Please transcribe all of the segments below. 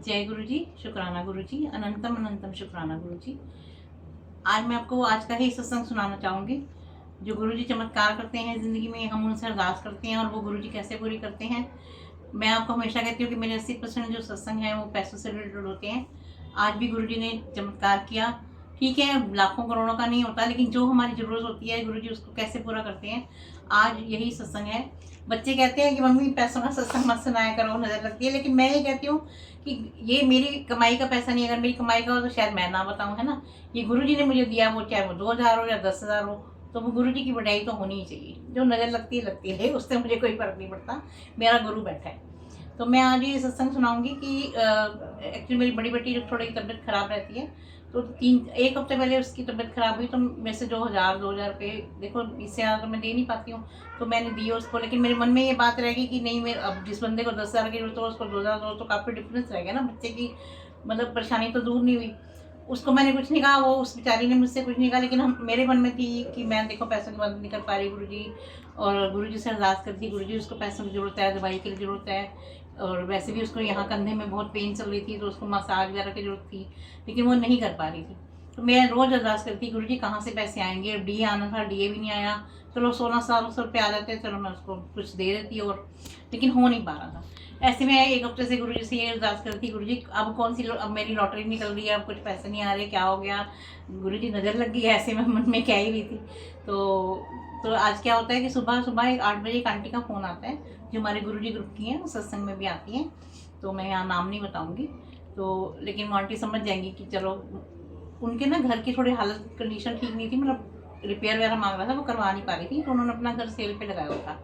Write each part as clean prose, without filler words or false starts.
जय गुरु जी, शुक्राना गुरु जी, अनंतम अनंतम शुक्राना गुरु जी। आज मैं आपको आज का ही सत्संग सुनाना चाहूँगी। जो गुरु जी चमत्कार करते हैं ज़िंदगी में, हम उनसे अरदास करते हैं और वो गुरु जी कैसे पूरी करते हैं। मैं आपको हमेशा कहती हूँ कि मेरे 80% जो सत्संग हैं वो पैसों से रिलेटेड होते हैं। आज भी गुरु जी ने चमत्कार किया। ठीक है, लाखों करोड़ों का नहीं होता, लेकिन जो हमारी ज़रूरत होती है गुरु जी उसको कैसे पूरा करते हैं, आज यही सत्संग है। बच्चे कहते हैं कि मम्मी पैसों का सत्संग मत सुनाया करो, नज़र लगती है, लेकिन मैं ये कहती हूँ कि ये मेरी कमाई का पैसा नहीं है। अगर मेरी कमाई का हो तो शायद मैं ना बताऊँ, है ना। ये गुरु जी ने मुझे दिया, वो चाहे वो 2000 हो या 10,000 हो, तो वो गुरु जी की बढ़ाई तो होनी ही चाहिए। जो नज़र लगती है उससे मुझे कोई फ़र्क नहीं पड़ता, मेरा गुरु बैठा है। तो मैं आज ये सत्संग सुनाऊंगी कि एक्चुअली मेरी बड़ी बेटी जो थोड़ी तबीयत ख़राब रहती है, तो एक हफ्ते पहले उसकी तबीयत ख़राब हुई, तो मेरे से जो 1000-2000 रुपये, देखो इससे ज़्यादा तो मैं दे नहीं पाती हूँ, तो मैंने दिए उसको। लेकिन मेरे मन में ये बात रहेगी कि नहीं, मैं अब जिस बंदे को 10,000 की जरूरत हो उसको 2,000 दो, तो काफ़ी डिफरेंस रहेगा ना। बच्चे की मतलब परेशानी तो दूर नहीं हुई। उसको मैंने कुछ नहीं कहा, वो उस बेचारी ने मुझसे कुछ नहीं कहा, लेकिन हम मेरे मन में थी कि मैं देखो पैसों की मदद नहीं कर पा रही गुरु जी, और गुरु जी से अरदास करती, गुरु जी उसको पैसों की ज़रूरत है, दवाई के लिए ज़रूरत है, और वैसे भी उसको यहाँ कंधे में बहुत पेन चल रही थी, तो उसको मसाज वगैरह की ज़रूरत थी, लेकिन वो नहीं कर पा रही थी। तो मैं रोज़ अरदास करती, गुरु जी कहाँ से पैसे आएंगे। अब डी आना था, डी भी नहीं आया। चलो 1600 रुपये आ जाते, चलो मैं उसको कुछ दे देती, और लेकिन हो नहीं पा रहा था। ऐसे में एक हफ्ते से गुरु जी से ये अरदास करती, गुरु जी अब कौन सी अब मेरी लॉटरी निकल रही है, अब कुछ पैसे नहीं आ रहे, क्या हो गया। गुरु जी नज़र लग गई, ऐसे में मन में कह ही रही थी। तो आज क्या होता है कि सुबह सुबह 8 बजे एक आंटी का फ़ोन आता है, जो हमारे गुरु जी ग्रुप की हैं, वो सत्संग में भी आती हैं, तो मैं यहाँ नाम नहीं बताऊँगी। तो लेकिन वो आंटी समझ जाएंगी कि चलो, उनके ना घर की थोड़ी हालत कंडीशन ठीक नहीं थी, मतलब रिपेयर वगैरह मांग रहा था, वो करवा नहीं पा रही थी, तो उन्होंने अपना घर सेल पे लगाया हुआ था।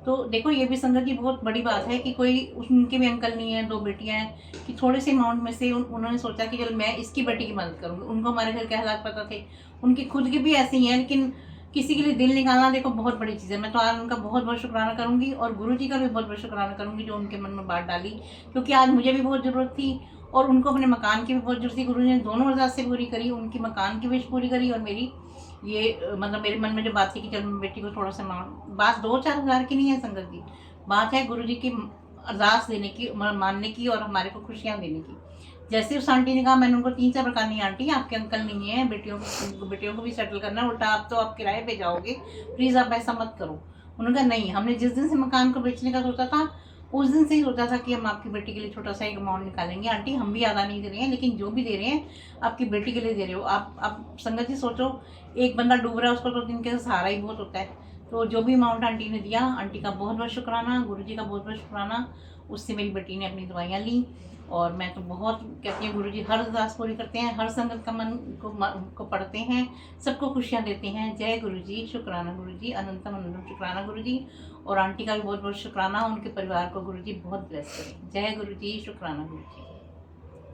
तो देखो ये भी संगत जी बहुत बड़ी बात है कि कोई उनके भी अंकल नहीं है, 2 बेटियां हैं, कि थोड़े से अमाउंट में से उन्होंने सोचा कि चलो मैं इसकी बेटी की मदद करूँगी। उनको हमारे घर के हालात पता थे, उनकी खुद की भी ऐसी ही हैं, लेकिन किसी के लिए दिल निकालना देखो बहुत बड़ी चीज़ है। मैं तो आज उनका बहुत बहुत शुक्राना करूँगी, और गुरु जी का भी बहुत बहुत शुक्राना करूँगी जो उनके मन में बात डाली, क्योंकि आज मुझे भी बहुत ज़रूरत थी और उनको अपने मकान की भी बहुत ज़रूरत थी। गुरु जी ने दोनों अरदास से पूरी करी, उनकी मकान की विश पूरी करी, और मेरी ये मतलब मेरे मन में जो बात थी कि चल बेटी को थोड़ा सा बात 2-4 हज़ार की नहीं है संगत जी, बात है गुरु जी की अरदास देने की, मानने की, और हमारे को खुशियाँ देने की। जैसे उस आंटी ने कहा, मैंने उनको 3-4 प्रकार नहीं, आंटी आपके अंकल नहीं है, बेटियों को भी सेटल करना है, उल्टा आप तो आप किराए पे जाओगे, प्लीज़ आप ऐसा मत करो। उन्होंने कहा नहीं, हमने जिस दिन से मकान को बेचने का सोचा था, उस दिन से ही सोचा था कि हम आपकी बेटी के लिए छोटा सा एक अमाउंट निकालेंगे। आंटी हम भी ज़्यादा नहीं दे रहे हैं, लेकिन जो भी दे रहे हैं आपकी बेटी के लिए दे रहे हो। आप संगत जी सोचो, एक बंदा डूब रहा है, उसको तो दिन के सहारा ही बहुत होता है। तो जो भी अमाउंट आंटी ने दिया, आंटी का बहुत बहुत शुक्राना, गुरु जी का बहुत बहुत शुक्राना। उससे मेरी बेटी ने अपनी दवाइयाँ ली, और मैं तो बहुत कहती हूँ, गुरु जी हर अरदास पूरी करते हैं, हर संगत का मन को पढ़ते हैं, सबको खुशियाँ देते हैं। जय गुरु जी, शुक्राना गुरु जी, अनंतम अनंतम शुक्राना गुरु जी। और आंटी का भी बहुत बहुत शुक्राना, उनके परिवार को गुरु जी बहुत ब्लेस करें। जय गुरु जी, शुक्राना गुरु जी।